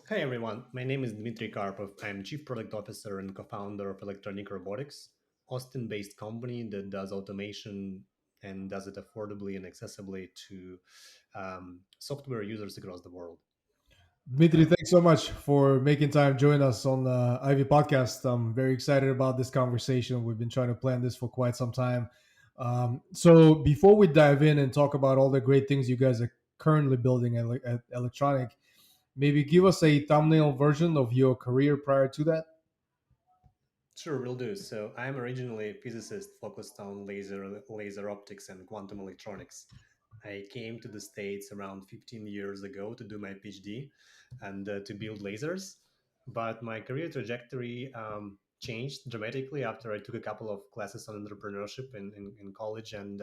Hey everyone, my name is Dmitry Karpov. I'm Chief Product Officer and co-founder of ElectroNeek Robotics, Austin-based company that does automation and does it affordably and accessibly to software users across the world. Dmitry, thanks so much for making time to join us on the Ivy podcast. I'm very excited about this conversation. We've been trying to plan this for quite some time. So, before we dive in and talk about all the great things you guys are currently building at Electronic, maybe give us a thumbnail version of your career prior to that. Sure, will do. So I'm originally a physicist focused on laser optics and quantum electronics. I came to the States around 15 years ago to do my PhD and to build lasers. But my career trajectory changed dramatically after I took a couple of classes on entrepreneurship in college. And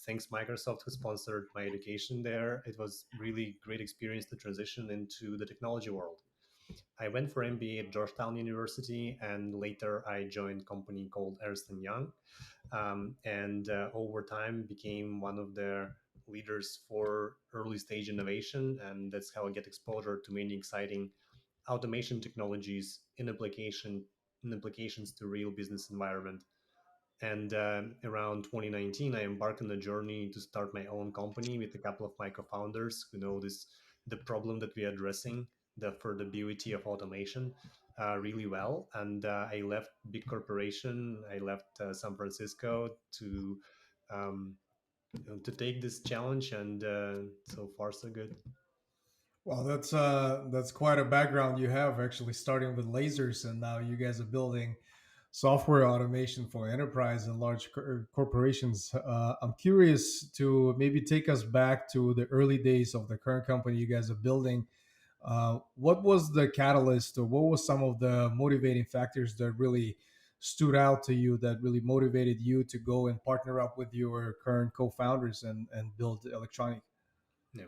thanks Microsoft who sponsored my education there, it was really great experience to transition into the technology world. I went for MBA at Georgetown University, and later I joined a company called Ernst& Young, and over time became one of their leaders for early stage innovation, and that's how I get exposure to many exciting automation technologies in applications to real business environment. And around 2019, I embarked on a journey to start my own company with a couple of my co-founders who know this the problem that we are addressing, the affordability of automation, really well. And I left big corporation. I left San Francisco um, to take this challenge, and so far so good. Well, that's quite a background you have, actually starting with lasers, and now you guys are building software automation for enterprise and large corporations. I'm curious to maybe take us back to the early days of the current company you guys are building. What was the catalyst, or what was some of the motivating factors that really stood out to you, that really motivated you to go and partner up with your current co-founders and build electronic? Yeah.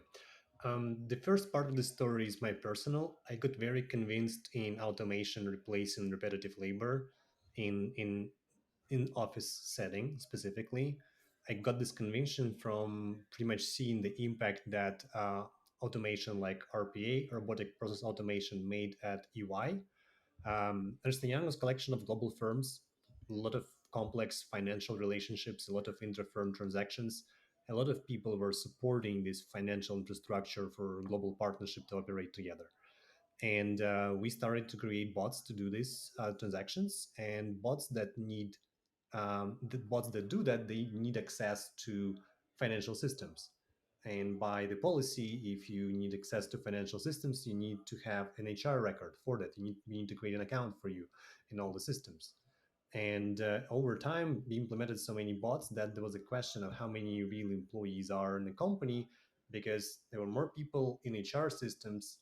The first part of the story is my personal. I got very convinced in automation replacing repetitive labor in office setting specifically. I got this conviction from pretty much seeing the impact that automation like RPA, robotic process automation, made at EY. Ernst& Young is a collection of global firms, a lot of complex financial relationships, a lot of intra-firm transactions. A lot of people were supporting this financial infrastructure for global partnership to operate together. And we started to create bots to do these transactions, and the bots that do that, they need access to financial systems. And by the policy, if you need access to financial systems, you need to have an HR record for that. We need to create an account for you in all the systems. And over time, we implemented so many bots that there was a question of how many real employees are in the company, because there were more people in HR systems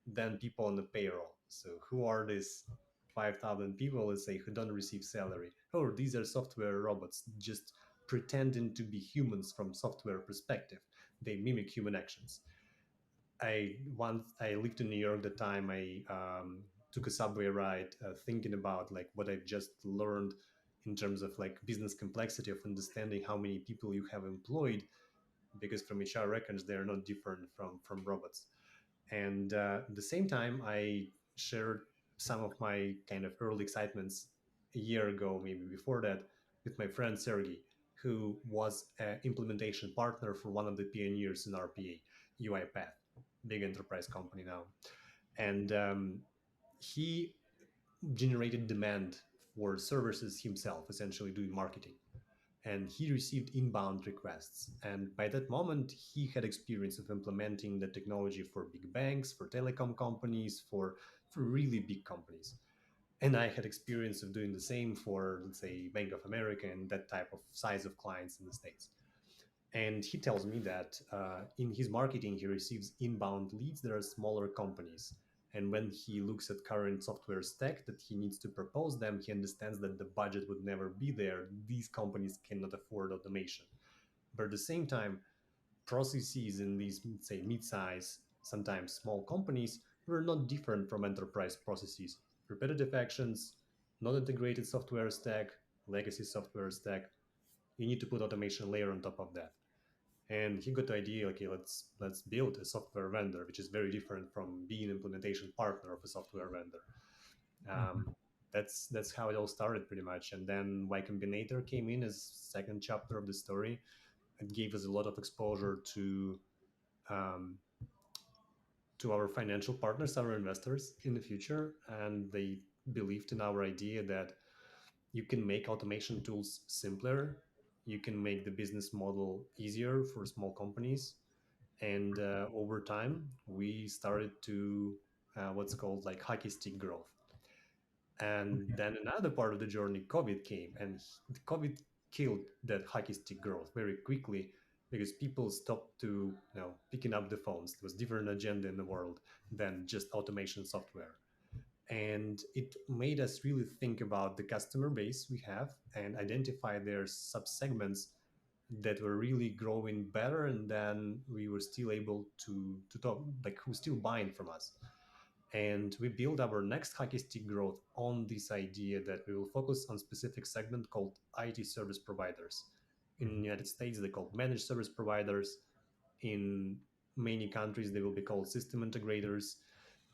than people on the payroll. So who are these 5,000 people, let's say, who don't receive salary? Oh, these are software robots just pretending to be humans from software perspective. They mimic human actions. I lived in New York the time I took a subway ride, thinking about like what I've just learned in terms of like business complexity of understanding how many people you have employed, because from HR records they're not different from robots. And at the same time, I shared some of my kind of early excitements a year ago, maybe before that, with my friend Sergey, who was an implementation partner for one of the pioneers in RPA, UiPath, big enterprise company now. And he generated demand for services himself, essentially doing marketing, and he received inbound requests. And by that moment, he had experience of implementing the technology for big banks, for telecom companies, for really big companies. And I had experience of doing the same for, let's say, Bank of America and that type of size of clients in the States. And he tells me that in his marketing, he receives inbound leads that are smaller companies. And when he looks at current software stack that he needs to propose them, he understands that the budget would never be there. These companies cannot afford automation. But at the same time, processes in these, say, mid-size, sometimes small companies were not different from enterprise processes. Repetitive actions, not integrated software stack, legacy software stack. You need to put automation layer on top of that. And he got the idea, okay, let's build a software vendor, which is very different from being an implementation partner of a software vendor. Mhm. um, that's how it all started pretty much. And then Y Combinator came in as second chapter of the story. It gave us a lot of exposure um, to our financial partners, our investors in the future, and they believed in our idea that you can make automation tools simpler, you can make the business model easier for small companies. And over time we started to what's called like hockey stick growth. And then another part of the journey, COVID came, and the COVID killed that hockey stick growth very quickly, because people stopped to, picking up the phones. There was different agenda in the world than just automation software. And it made us really think about the customer base we have and identify their subsegments that were really growing better, and then we were still able to talk, like, who's still buying from us. And we build our next hockey stick growth on this idea that we will focus on specific segment called IT service providers. In the Mhm. United States, they call managed service providers. In many countries, they will be called system integrators.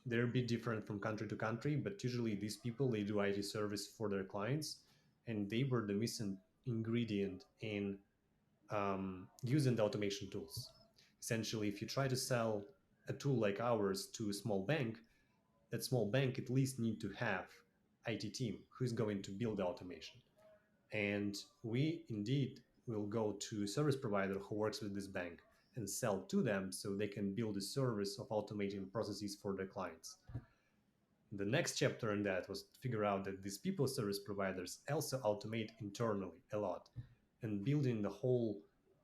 They're a bit different from country to country, but usually these people, they do IT service for their clients, and they were the missing ingredient in using the automation tools. Essentially, if you try to sell a tool like ours to a small bank, that small bank at least need to have IT team who's going to build the automation. And we indeed will go to a service provider who works with this bank and sell to them so they can build a service of automating processes for their clients. The next chapter in that was to figure out that these people service providers also automate internally a lot, and building the whole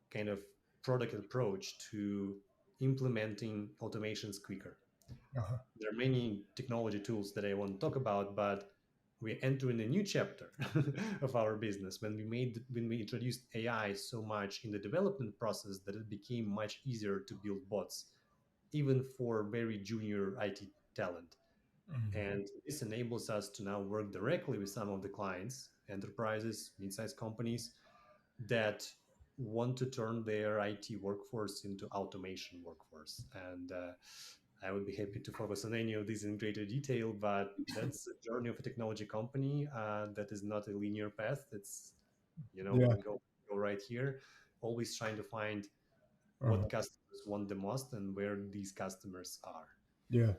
kind of product approach to implementing automations quicker. Uh-huh. There are many technology tools that I want to talk about, but we're entering a new chapter of our business when we introduced AI so much in the development process that it became much easier to build bots, even for very junior IT talent. Mhm. And this enables us to now work directly with some of the clients, enterprises, mid-sized companies that want to turn their IT workforce into automation workforce. And I would be happy to focus on any of these in greater detail, but that's the journey of a technology company that is not a linear path. It's, Yeah. we go right here, always trying to find Uh-huh. what customers want the most and where these customers are. Yeah.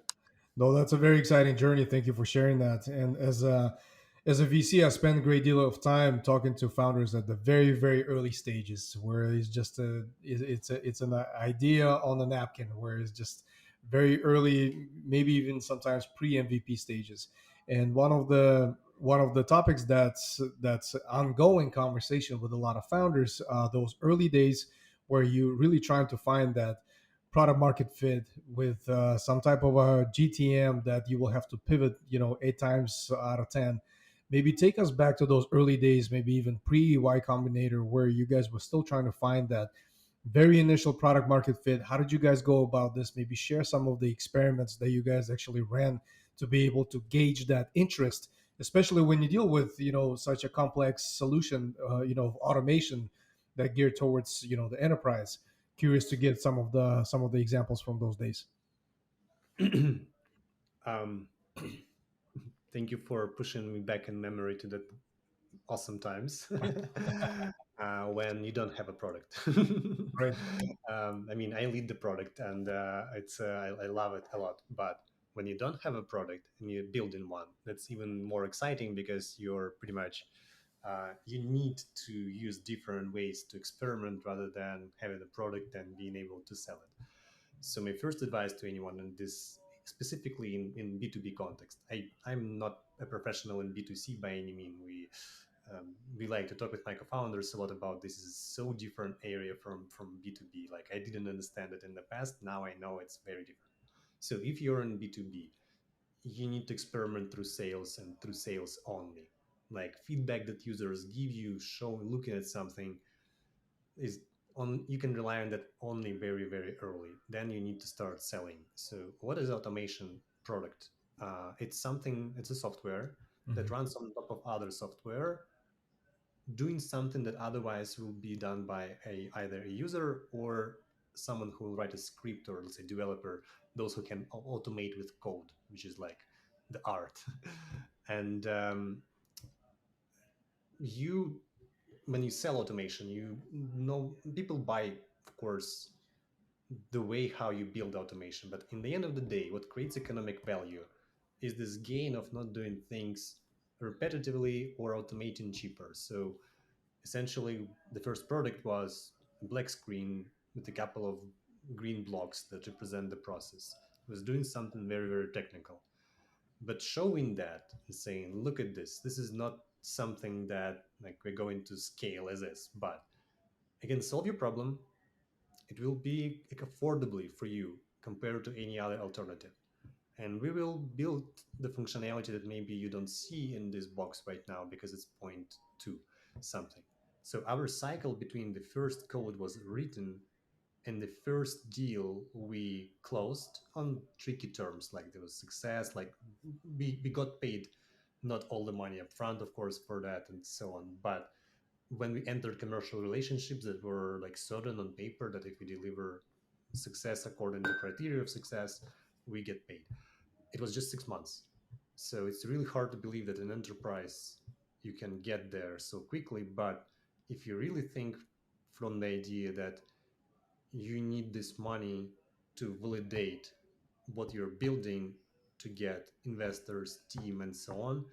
No, that's a very exciting journey. Thank you for sharing that. And as a VC, I spend a great deal of time talking to founders at the very, very early stages, where it's just it's an idea on a napkin, where it's just very early, maybe even sometimes pre MVP stages. And one of the topics that's ongoing conversation with a lot of founders, those early days where you really trying to find that product market fit with some type of a GTM that you will have to pivot, 8 times out of 10. Maybe take us back to those early days, maybe even pre Y Combinator, where you guys were still trying to find that very initial product market fit. How did you guys go about this? Maybe share some of the experiments that you guys actually ran to be able to gauge that interest, especially when you deal with, such a complex solution, of automation that geared towards, the enterprise. Curious to get some of the examples from those days. um, Thank you for pushing me back in memory to that awesome times when you don't have a product. Right. I mean, I lead the product, and I love it a lot. But when you don't have a product and you're building one, that's even more exciting, because you're pretty much you need to use different ways to experiment rather than having a product and being able to sell it. So my first advice to anyone in this, specifically in B2B context, I'm not a professional in B2C by any mean. We like to talk with my co-founders a lot about this is so different area from B2B. Like, I didn't understand it in the past. Now I know it's very different. So if you're in B2B, you need to experiment through sales and through sales only. Like, feedback that users give you, showing, looking at something, is on, you can rely on that only very, very early. Then you need to start selling. So what is automation product? It's a software that Mhm. runs on top of other software, doing something that otherwise will be done by either a user or someone who will write a script, or let's say developer, those who can automate with code, which is like the art. And you when you sell automation, you know people buy, of course, the way how you build automation. But in the end of the day, what creates economic value is this gain of not doing things repetitively or automating cheaper. So essentially, the first product was a black screen with a couple of green blocks that represent the process. It was doing something very, very technical. But showing that and saying, look at this, this is not something that like we're going to scale as is, but I can solve your problem. It will be like affordably for you compared to any other alternative. And we will build the functionality that maybe you don't see in this box right now because it's point to something. So our cycle between the first code was written and the first deal we closed on tricky terms, like there was success, like we got paid not all the money up front, of course, for that and so on. But when we entered commercial relationships that were like certain on paper that if we deliver success according to criteria of success, we get paid. It was just 6 months. So it's really hard to believe that in enterprise you can get there so quickly. But if you really think from the idea that you need this money to validate what you're building, to get investors, team, and so on,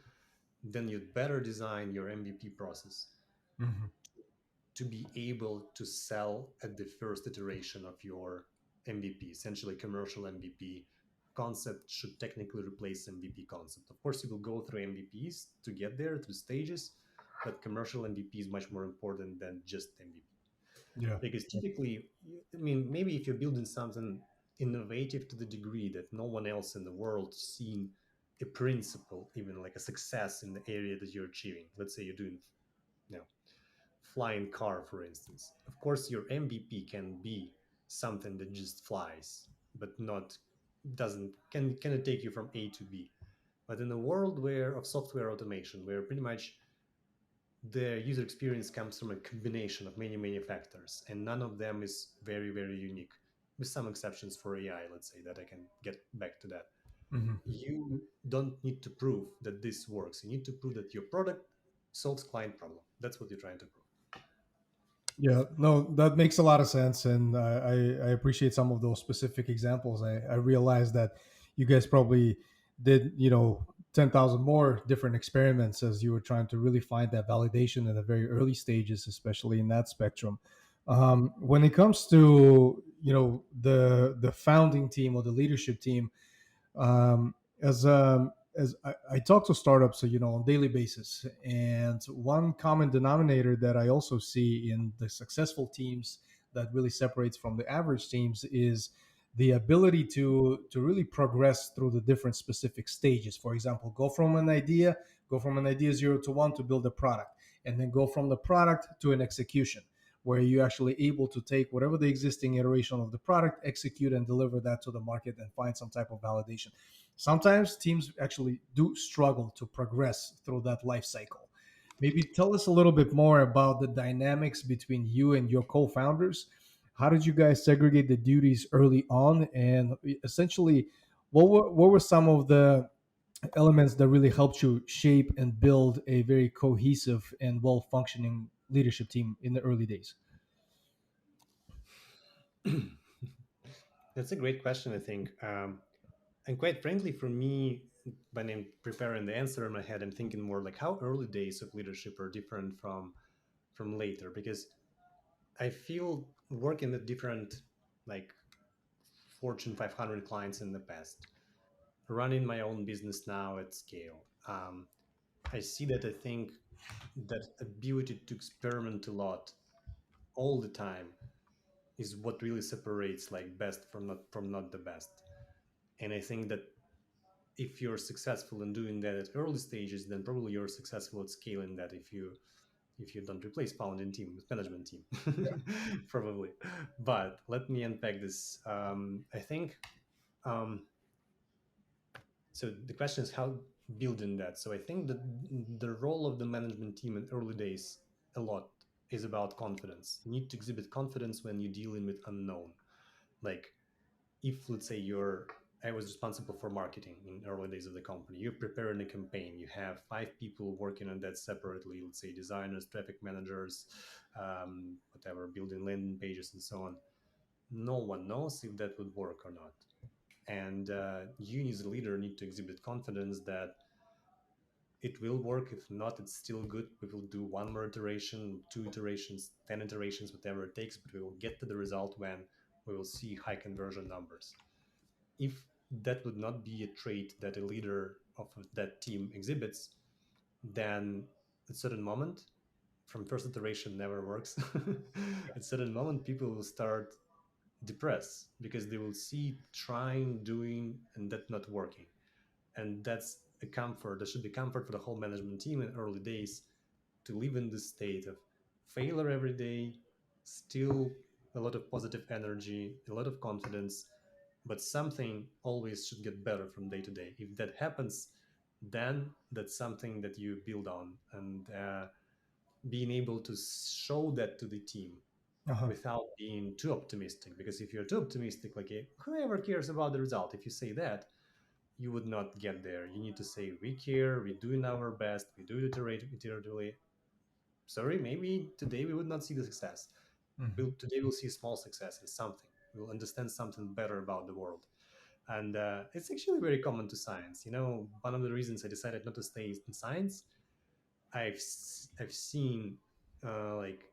then you'd better design your MVP process Hmm. to be able to sell at the first iteration of your MVP. Essentially, commercial MVP concept should technically replace MVP concept. Of course, you will go through MVPs to get there through stages, but commercial MVP is much more important than just MVP. Yeah. Because typically, I mean, maybe if you're building something innovative to the degree that no one else in the world seen a principle, even like a success in the area that you're achieving. Let's say you're doing, you know, flying car, for instance. Of course, your MVP can be something that just flies, but not doesn't can it take you from A to B. But in a world where of software automation, where pretty much the user experience comes from a combination of many many factors, and none of them is very very unique, with some exceptions for AI. Let's say that I can get back to that. Hmm. You don't need to prove that this works. You need to prove that your product solves client problem. That's what you're trying to prove. Yeah, no, that makes a lot of sense, and I appreciate some of those specific examples. I realize that you guys probably did 10,000 more different experiments as you were trying to really find that validation in the very early stages, especially in that spectrum. When it comes to the founding team or the leadership team, as I talk to startups, on a daily basis, and one common denominator that I also see in the successful teams that really separates from the average teams is the ability to really progress through the different specific stages. For example, go from an idea 0 to 1 to build a product, and then go from the product to an execution where you're actually able to take whatever the existing iteration of the product, execute and deliver that to the market and find some type of validation. Sometimes teams actually do struggle to progress through that life cycle. Maybe tell us a little bit more about the dynamics between you and your co-founders. How did you guys segregate the duties early on, and essentially what were some of the elements that really helped you shape and build a very cohesive and well functioning leadership team in the early days? That's a great question, I think. And quite frankly, for me, when I'm preparing the answer in my head, I'm thinking more like how early days of leadership are different from later, because I feel working with different like Fortune 500 clients in the past, running my own business now at scale. I see that I think that ability to experiment a lot all the time is what really separates like best from not the best. And I think that if you're successful in doing that at early stages, then probably you're successful at scaling that if you don't replace founding team with management team. Probably. But let me unpack this. I think um, so the question is how building that. So I think that the role of the management team in early days a lot is about confidence. You need to exhibit confidence when you're dealing with unknown. Like, if let's say I was responsible for marketing in early days of the company. You're preparing a campaign. You have five people working on that separately. Let's say designers, traffic managers, whatever, building landing pages and so on. No one knows if that would work or not. And you as a leader need to exhibit confidence that it will work. If not, it's still good. We will do one more iteration, two iterations, 10 iterations, whatever it takes, but we will get to the result when we will see high conversion numbers. If that would not be a trait that a leader of that team exhibits, then at a certain moment, from first iteration never works. At a certain moment, people will start depressed because they will see trying, doing, and that not working. And that's a comfort. There should be comfort for the whole management team in early days to live in this state of failure every day, still a lot of positive energy, a lot of confidence, but something always should get better from day to day. If that happens, then that's something that you build on, and being able to show that to the team Uh-huh. without being too optimistic. Because if you're too optimistic, like whoever cares about the result, if you say that, you would not get there. You need to say, we care, we're doing our best, we do it iteratively. Sorry, maybe today we would not see the success. Hmm. Today we'll see small success in something. We'll understand something better about the world. And it's actually very common to science. One of the reasons I decided not to stay in science, I've seen like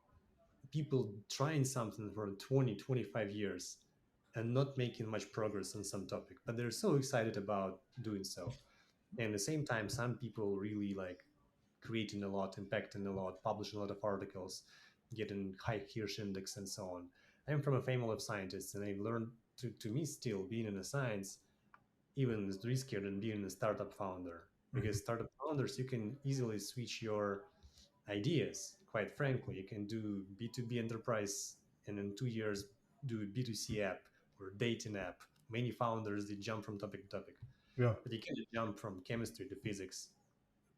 people trying something for 20, 25 years and not making much progress on some topic, but they're so excited about doing so. And at the same time, some people really like creating a lot, impacting a lot, publishing a lot of articles, getting high Hirsch index and so on. I'm from a family of scientists, and I learned to me still being in a science even is riskier than being a startup founder, Hmm. because startup founders, you can easily switch your ideas. Quite frankly, you can do B2B enterprise and in 2 years do a B2C app or dating app. Many founders, they jump from topic to topic, Yeah. but you can't jump from chemistry to physics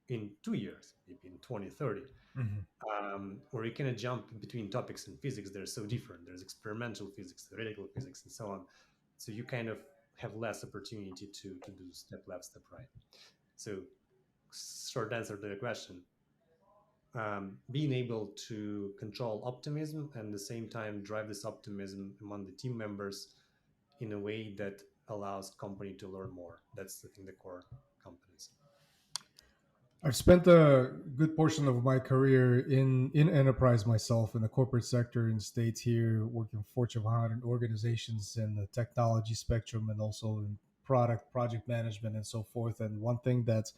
in 2 years, maybe in 2030. Hmm. Or you cannot jump between topics in physics. They're so different. There's experimental physics, theoretical physics, and so on. So you kind of have less opportunity to do step left, step right. So, short answer to the question, being able to control optimism and at the same time drive this optimism among the team members in a way that allows company to learn more. That's, I think, the core competency. I've spent a good portion of my career in enterprise myself in the corporate sector in states here, working for Fortune 100 organizations in the technology spectrum and also in project management and so forth. And one thing that's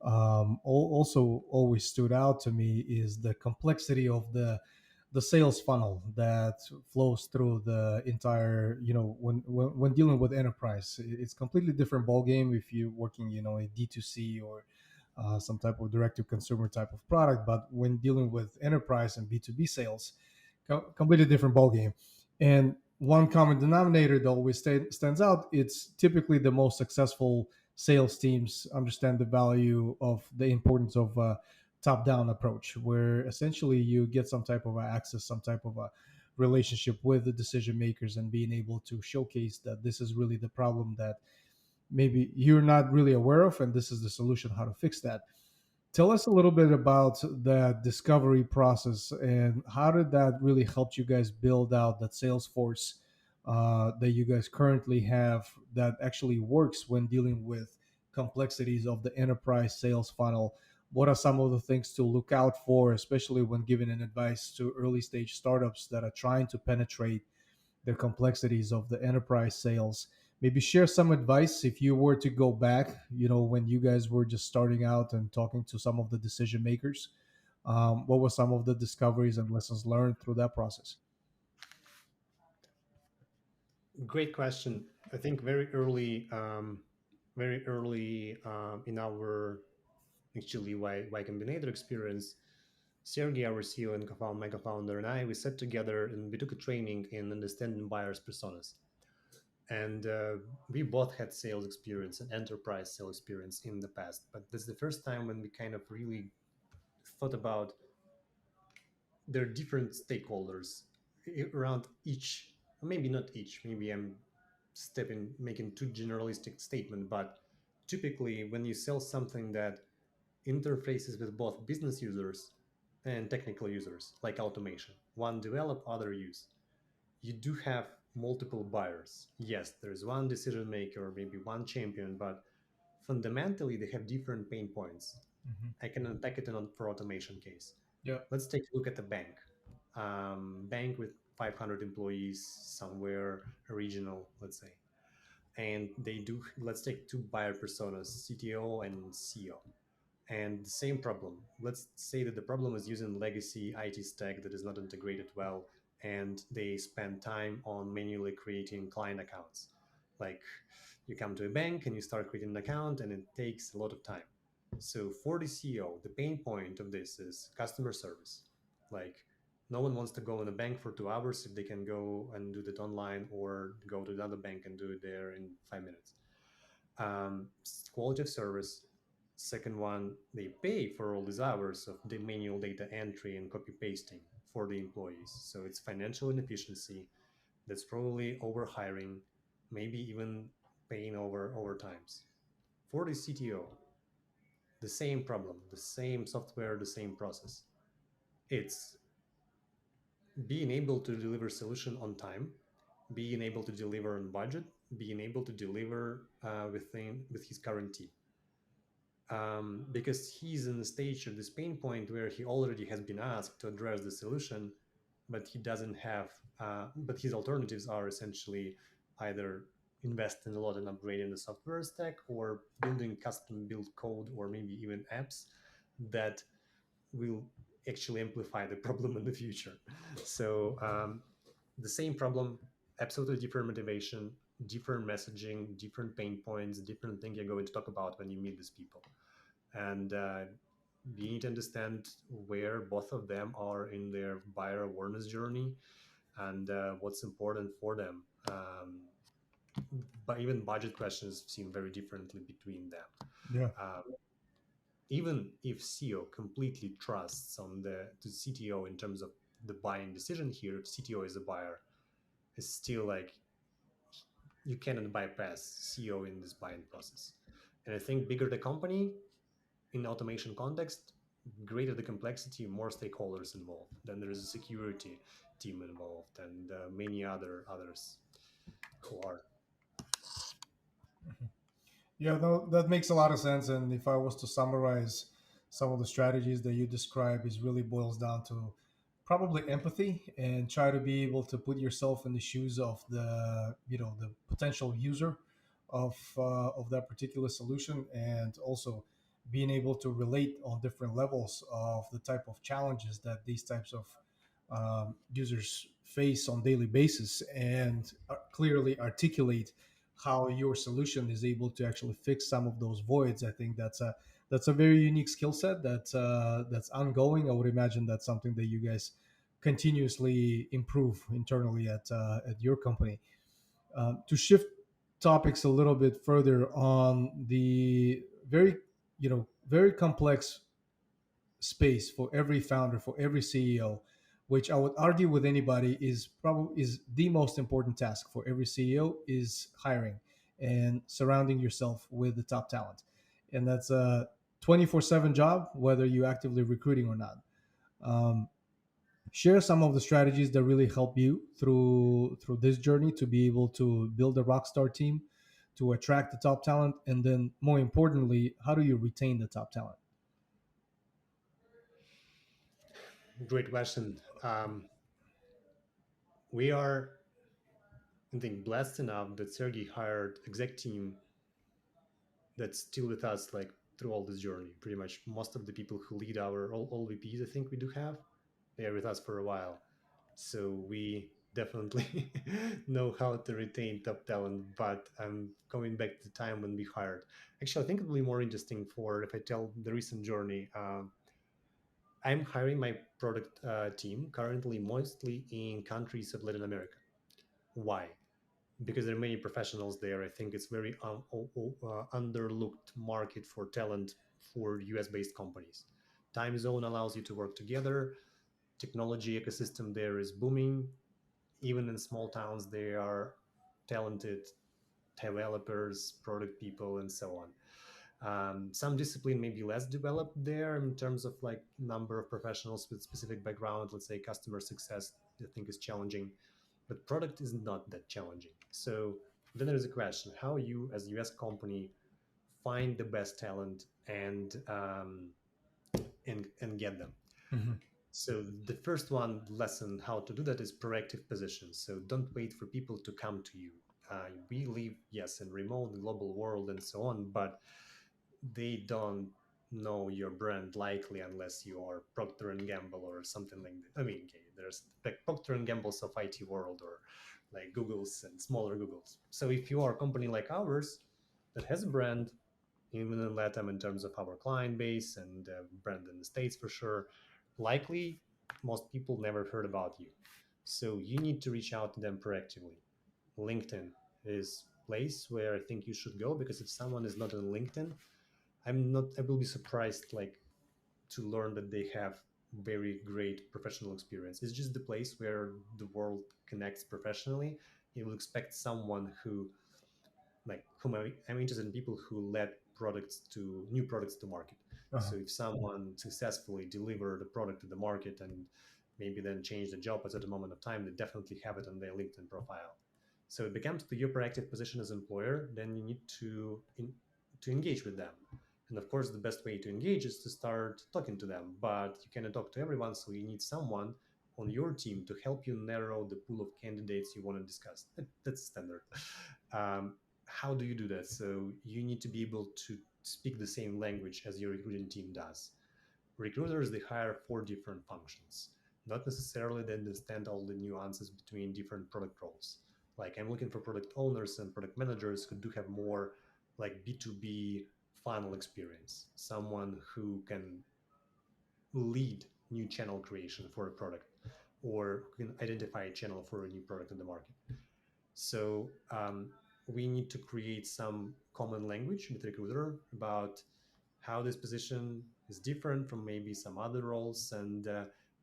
also always stood out to me is the complexity of the sales funnel that flows through the entire, when dealing with enterprise. It's completely different ball game if you're working, in D2C or some type of direct to consumer type of product. But when dealing with enterprise and B2B sales, completely different ballgame. And one common denominator that always stands out, it's typically the most successful sales teams understand the value of the importance of a top-down approach, where essentially you get some type of access, some type of a relationship with the decision makers and being able to showcase that this is really the problem that maybe you're not really aware of and this is the solution how to fix that. Tell us a little bit about that discovery process and how did that really help you guys build out that sales force that you guys currently have that actually works when dealing with complexities of the enterprise sales funnel. What are some of the things to look out for, especially when giving an advice to early stage startups that are trying to penetrate the complexities of the enterprise sales? Maybe share some advice if you were to go back, when you guys were just starting out and talking to some of the decision makers. What were some of the discoveries and lessons learned through that process? Great question. I think very early in our actually Y Combinator experience, Sergey, our CEO and my co-founder, and I, we sat together and we took a training in understanding buyers' personas. And we both had sales experience and enterprise sales experience in the past, but this is the first time when we kind of really thought about there are different stakeholders around each. Maybe not each. Maybe I'm stepping making too generalistic statement, but typically when you sell something that interfaces with both business users and technical users, like automation, one develop, other use, you do have multiple buyers. Yes, there's one decision maker, maybe one champion, but fundamentally they have different pain points. Hmm. I can unpack it for automation case. Yeah. Let's take a look at the bank. Bank with 500 employees, somewhere regional, let's say, and they do. Let's take two buyer personas, CTO and CEO, and the same problem. Let's say that the problem is using legacy IT stack that is not integrated well, and they spend time on manually creating client accounts. Like, you come to a bank and you start creating an account, and it takes a lot of time. So for the CEO, the pain point of this is customer service. Like, no one wants to go in a bank for 2 hours if they can go and do that online, or go to another bank and do it there in 5 minutes. Quality of service. Second one, they pay for all these hours of the manual data entry and copy pasting for the employees. So it's financial inefficiency. That's probably over hiring, maybe even paying over overtimes. For the CTO, the same problem, the same software, the same process. It's being able to deliver solution on time, being able to deliver on budget, being able to deliver with his current team. Because he's in the stage of this pain point where he already has been asked to address the solution, but he doesn't have. But his alternatives are essentially either investing a lot in upgrading the software stack, or building custom built code, or maybe even apps that will actually amplify the problem in the future. So the same problem, absolutely different motivation, different messaging, different pain points, different thing you're going to talk about when you meet these people. And you need to understand where both of them are in their buyer awareness journey, and what's important for them. But even budget questions seem very differently between them. Yeah. Um, Even if CEO completely trusts on the CTO in terms of the buying decision here, if CTO is a buyer, it's still like you cannot bypass CEO in this buying process. And I think bigger the company in automation context, greater the complexity, more stakeholders involved. Then there is a security team involved, and many others who are. Yeah, no, that makes a lot of sense. And if I was to summarize some of the strategies that you describe, is really boils down to probably empathy, and try to be able to put yourself in the shoes of the potential user of that particular solution, and also being able to relate on different levels of the type of challenges that these types of users face on daily basis, and clearly articulate how your solution is able to actually fix some of those voids. I think that's a very unique skill set that's ongoing. I would imagine that's something that you guys continuously improve internally at your company. To shift topics a little bit further on the very complex space for every founder, for every CEO, which I would argue with anybody is the most important task for every CEO, is hiring and surrounding yourself with the top talent. And that's a 24/7 job, whether you're actively recruiting or not. Um, Share some of the strategies that really help you through this journey to be able to build a rock star team, to attract the top talent, and then more importantly, how do you retain the top talent? Great question. We are, I think, blessed enough that Sergey hired exec team that's still with us, like, through all this journey. Pretty much most of the people who lead our all VPs, I think we do have, they are with us for a while. So we definitely know how to retain top talent. But I'm coming back to the time when we hired. Actually, I think it will be more interesting for if I tell the recent journey. I'm hiring my product team currently mostly in countries of Latin America. Why? Because there are many professionals there. I think it's very underlooked market for talent for US based companies. Time zone allows you to work together. technology ecosystem there is booming. Even in small towns, there are talented developers, product people, and so on. Some discipline may be less developed there in terms of like number of professionals with specific background. Let's say customer success, I think is challenging, but product is not that challenging. So then there is a question: how you, as U.S. company, find the best talent and get them. Hmm. So the first one lesson how to do that is proactive position. So don't wait for people to come to you. We live, yes, in remote global world and so on, but they don't know your brand likely unless you are Procter and Gamble or something like that. I mean, okay, there's like Procter and Gamble's of IT world, or like Google's and smaller Google's. So if you are a company like ours that has a brand, even in Latam in terms of our client base and brand in the States for sure, likely most people never heard about you. So you need to reach out to them proactively. LinkedIn is place where I think you should go, because if someone is not on LinkedIn, I will be surprised like to learn that they have very great professional experience. It's just the place where the world connects professionally. You will expect someone who like whom I'm interested in, people who led products to new products to market. Uh-huh. So if someone successfully delivered a product to the market and maybe then change the job at a moment of time, they definitely have it on their LinkedIn profile. So it becomes to your proactive position as employer, then you need to engage with them. And of course, the best way to engage is to start talking to them. But you cannot talk to everyone, so you need someone on your team to help you narrow the pool of candidates you want to discuss. That's standard. Um, how do you do that? So you need to be able to speak the same language as your recruiting team does. Recruiters, they hire for different functions, not necessarily they understand all the nuances between different product roles. Like I'm looking for product owners and product managers who do have more like B2B funnel experience, someone who can lead new channel creation for a product or who can identify a channel for a new product in the market. So we need to create some common language with recruiter about how this position is different from maybe some other roles, and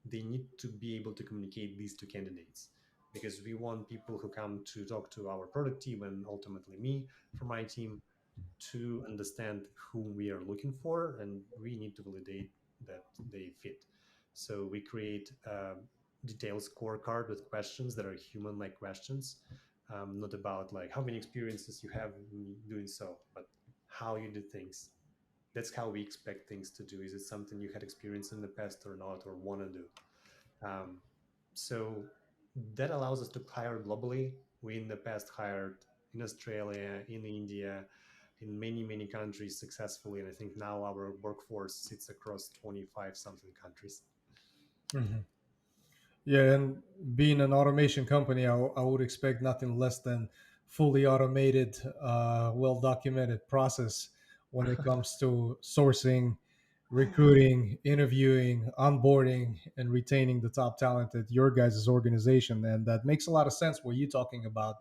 they need to be able to communicate these to candidates, because we want people who come to talk to our product team and ultimately me from my team to understand whom we are looking for, and we need to validate that they fit. So we create a detailed scorecard with questions that are human-like questions, not about like how many experiences you have in doing so, but how you do things. That's how we expect things to do. Is it something you had experience in the past or not, or want to do? Um, so that allows us to hire globally. We in the past hired in Australia, in India, in many, many countries successfully. And I think now our workforce sits across 25 something countries. Hmm. Yeah, and being an automation company, I would expect nothing less than fully automated, well documented process when it comes to sourcing, recruiting, interviewing, onboarding, and retaining the top talent at your guys' organization. And that makes a lot of sense what you're talking about.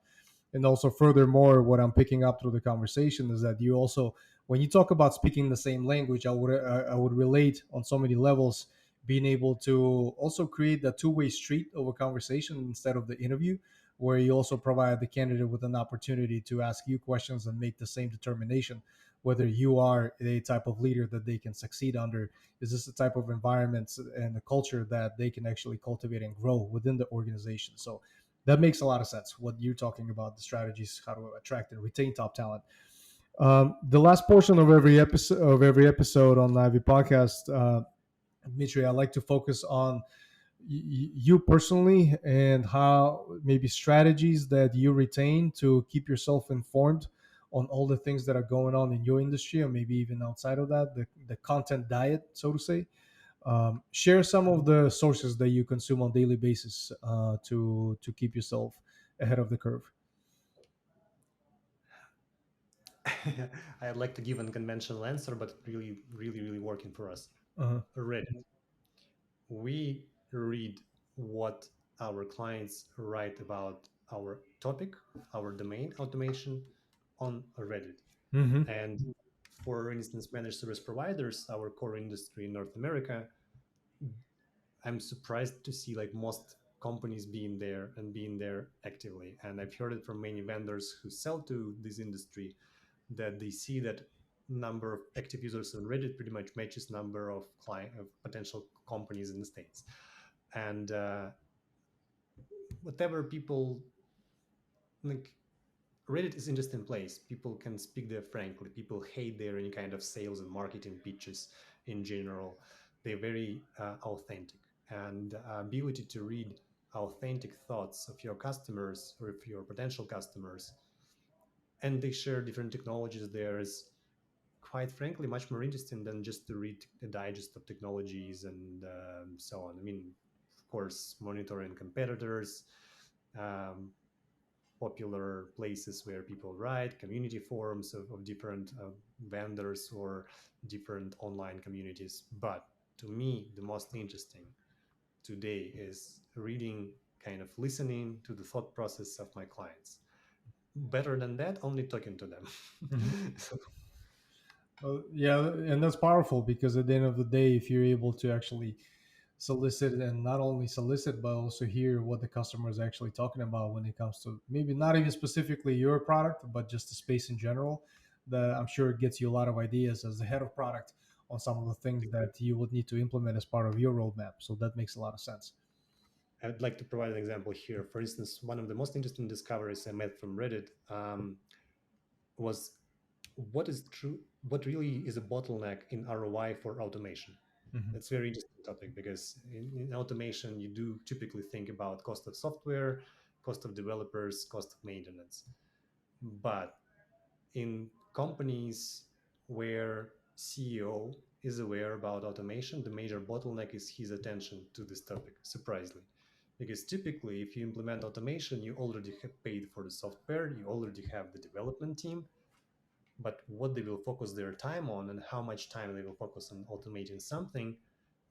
And also, furthermore, what I'm picking up through the conversation is that you also, when you talk about speaking the same language, I would relate on so many levels, being able to also create a two-way street of a conversation instead of the interview, where you also provide the candidate with an opportunity to ask you questions and make the same determination whether you are a type of leader that they can succeed under. Is this the type of environment and the culture that they can actually cultivate and grow within the organization? So that makes a lot of sense what you're talking about, the strategies, how to attract and retain top talent. The last portion of every episode on Ivy podcast, Dmitry, I like to focus on you personally and how maybe strategies that you retain to keep yourself informed on all the things that are going on in your industry, or maybe even outside of that, the content diet, so to say. Share some of the sources that you consume on a daily basis to keep yourself ahead of the curve. I'd like to give an unconventional answer, but really, really, really working for us. Uh-huh. Reddit. We read what our clients write about our topic, our domain automation on Reddit. Mm-hmm. And for instance, managed service providers, our core industry in North America, I'm surprised to see like most companies being there and being there actively. And I've heard it from many vendors who sell to this industry that they see that number of active users on Reddit pretty much matches number of client of potential companies in the States. And whatever people like, Reddit is interesting place. People can speak there frankly. People hate there any kind of sales and marketing pitches in general. They're very authentic, and ability to read authentic thoughts of your customers or of your potential customers, and they share different technologies there is quite frankly much more interesting than just to read a digest of technologies and so on. I mean, of course, monitoring competitors, um, popular places where people write, community forums of different vendors or different online communities. But to me, the most interesting today is reading, kind of listening to the thought process of my clients. Better than that, only talking to them. Mhm. Yeah, and that's powerful because at the end of the day, if you're able to actually solicit and not only solicit but also hear what the customer is actually talking about when it comes to maybe not even specifically your product but just the space in general, that I'm sure it gets you a lot of ideas as the head of product on some of the things that you would need to implement as part of your roadmap. So that makes a lot of sense. I'd like to provide an example here. For instance, one of the most interesting discoveries I made from Reddit was what really is a bottleneck in ROI for automation. Hmm. It's a very interesting topic because in automation, you do typically think about cost of software, cost of developers, cost of maintenance. But in companies where CEO is aware about automation, the major bottleneck is his attention to this topic, surprisingly. Because typically, if you implement automation, you already have paid for the software, you already have the development team, but what they will focus their time on and how much time they will focus on automating something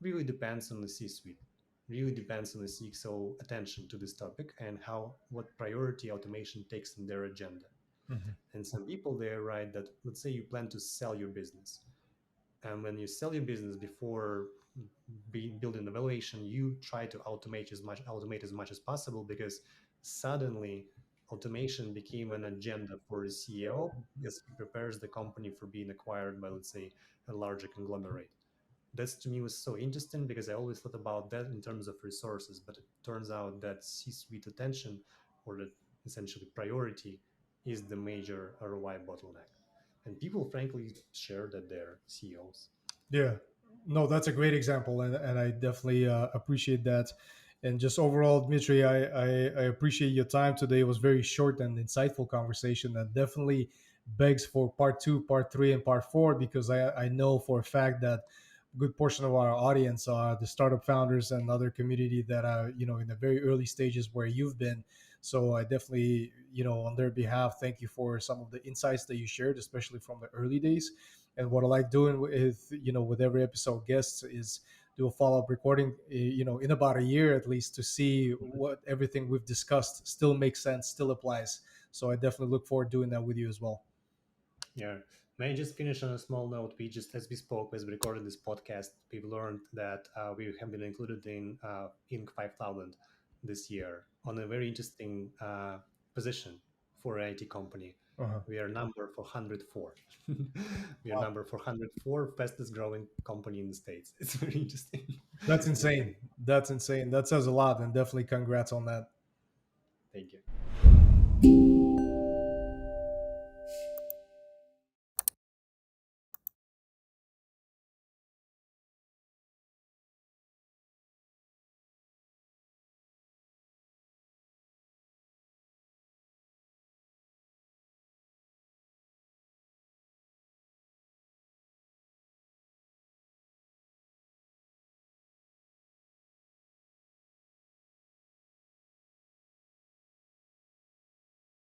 really depends on the C-suite. Really depends on the CXO attention to this topic and how what priority automation takes in their agenda. Hmm. And some people there write that, let's say you plan to sell your business, and when you sell your business before building a valuation, you try to automate as much as possible because suddenly automation became an agenda for a CEO as he prepares the company for being acquired by, let's say, a larger conglomerate. That's to me was so interesting because I always thought about that in terms of resources, but it turns out that C-suite attention or that essentially priority is the major ROI bottleneck. And people frankly share that their CEOs. Yeah, no, that's a great example, and I definitely appreciate that. And just overall, Dmitry, I appreciate your time today. It was very short and insightful conversation that definitely begs for part two, part three, and part four because I know for a fact that a good portion of our audience are the startup founders and other community that are in the very early stages where you've been. So I definitely on their behalf thank you for some of the insights that you shared, especially from the early days. And what I like doing with with every episode guests is do a follow up recording, in about a year at least to see what everything we've discussed still makes sense, still applies. So I definitely look forward to doing that with you as well. Yeah. May I just finish on a small note? We just, as we spoke, as we recorded this podcast, we've learned that we have been included in Inc. 5000 this year on a very interesting position for an IT company. Uh-huh. We are number 404. We are Wow, number 404, fastest growing company in the States. It's very interesting. that's insane. That's insane. That says a lot, and definitely congrats on that. Thank you.